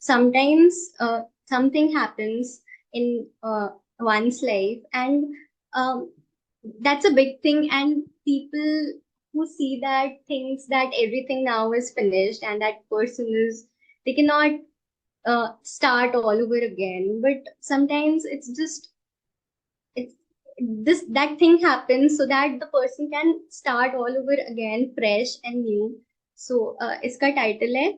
sometimes something happens in one's life, and um, that's a big thing, and people who see that thinks that everything now is finished and that person is, they cannot start all over again. But sometimes it's just, it's this, that thing happens so that the person can start all over again, fresh and new. So इसका title है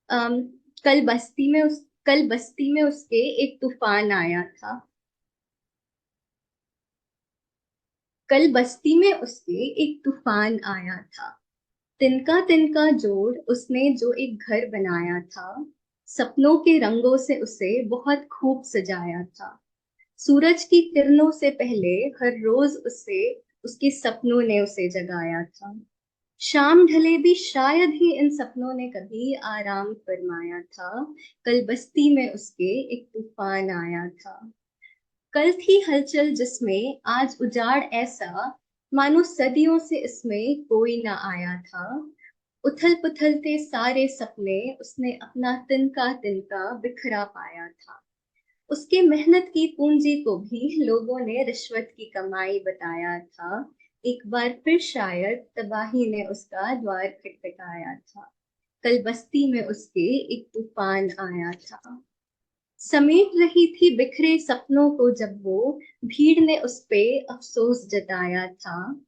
um, कल बस्ती में उसके एक तूफान आया था। कल बस्ती में उसके एक तूफान आया था। तिनका तिनका जोड़ उसने जो एक घर बनाया था। सपनों के रंगों से उसे बहुत खूब सजाया था। सूरज की किरणों से पहले हर रोज उसे, उसके सपनों ने उसे जगाया था। शाम ढले भी शायद ही इन सपनों ने कभी आराम फरमाया था। कल बस्ती में उसके एक तूफान आया था। कल थी हलचल जिसमें आज उजाड़ ऐसा, मानो सदियों से इसमें कोई ना आया था। उथल पुथल थे सारे सपने, उसने अपना तिनका तिनका बिखरा पाया था। उसके मेहनत की पूंजी को भी लोगों ने रिश्वत की कमाई बताया था। एक बार फिर शायद तबाही ने उसका द्वार खटखटाया था। कल बस्ती में उसके एक तूफान आया था। समेट रही थी बिखरे सपनों को जब वो, भीड़ ने उस पे अफसोस जताया था।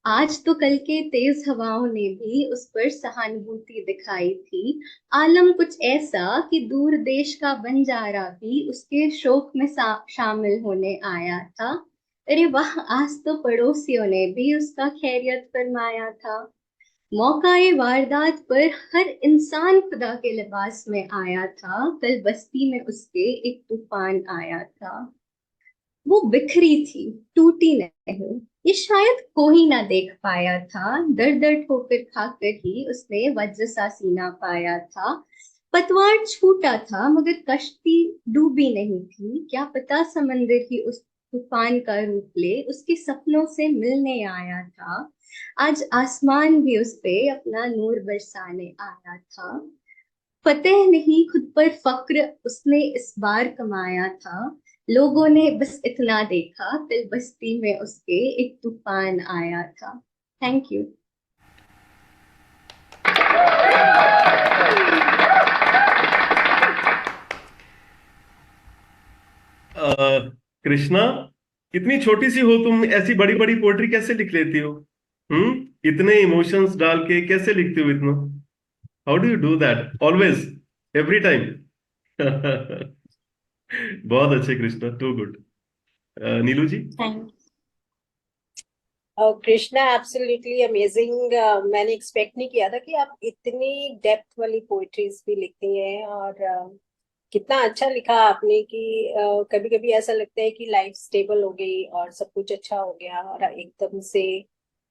आज तो कल के तेज हवाओं ने भी उस पर सहानुभूति दिखाई थी। आलम कुछ ऐसा कि दूर देश का बंजारा भी उसके शोक में शामिल होने आया था। अरे वाह, आज तो पड़ोसियों ने भी उसका खैरियत फरमाया था। मौकाए वारदात पर हर इंसान खुदा के लिबास में आया था। कल बस्ती में उसके एक तूफान आया था। वो बिखरी थी, टूटी नहीं, ये शायद कोई ना देख पाया था। दर दर ठोकर खाकर ही उसने वज्र सा सीना पाया था। पतवार छूटा था मगर कश्ती डूबी नहीं थी। क्या पता समंदर ही उस तूफान का रूप ले उसके सपनों से मिलने आया था। आज आसमान भी उस पे अपना नूर बरसाने आया था। फतेह नहीं खुद पर फक्र उसने इस बार कमाया था। लोगों ने बस इतना देखा, कल बस्ती में उसके एक तूफान आया था। Thank you. कृष्णा, इतनी छोटी सी हो तुम, ऐसी बड़ी बड़ी पोएट्री कैसे लिख लेती हो? इतने इमोशंस डाल के कैसे लिखती हो इतना? How do you do that always, every time? बहुत अच्छे Krishna, too good. Neelu ji. Thank Krishna absolutely amazing. मैंने एक्सपेक्ट नहीं किया था कि आप इतनी डेप्थ वाली पोइट्रीज भी लिखती हैं, और कितना अच्छा लिखा आपने कि कभी कभी ऐसा लगता है कि लाइफ स्टेबल हो गई और सब कुछ अच्छा हो गया, और एकदम से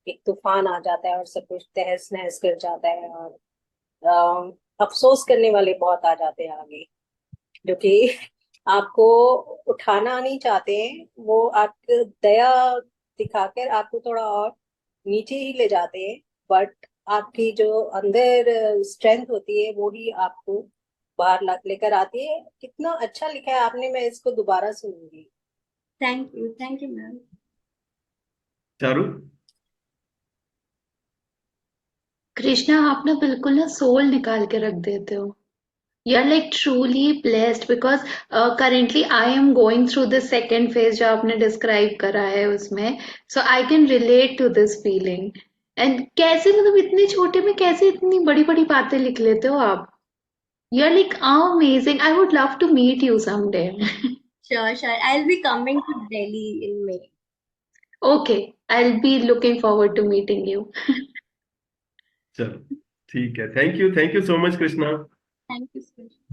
एक तूफान आ जाता है और सब कुछ तहस नहस कर जाता है, और अफसोस करने वाले बहुत आ जाते हैं आगे, जो कि आपको उठाना नहीं चाहते हैं। वो आपको दया दिखाकर आपको थोड़ा और नीचे ही ले जाते हैं, बट आपकी जो अंदर स्ट्रेंथ होती है वो ही आपको बाहर लेकर आती है। कितना अच्छा लिखा है आपने, मैं इसको दोबारा सुनूंगी। Thank you ma'am. Charu. Krishna, आप ना बिल्कुल ना सोल निकाल के रख देते हो। You are like truly blessed because currently I am going through this second phase जो आपने डिस्क्राइब करा है उसमें, so I can relate to this feeling. And कैसे, मतलब इतने छोटे में कैसे इतनी बड़ी बड़ी बातें लिख लेते हो आप? You are like amazing, I would love to meet you someday. Sure, I'll be coming to Delhi in May. Okay, I will be looking forward to meeting you. चलो ठीक है, thank you so much Krishna. Thank you so much.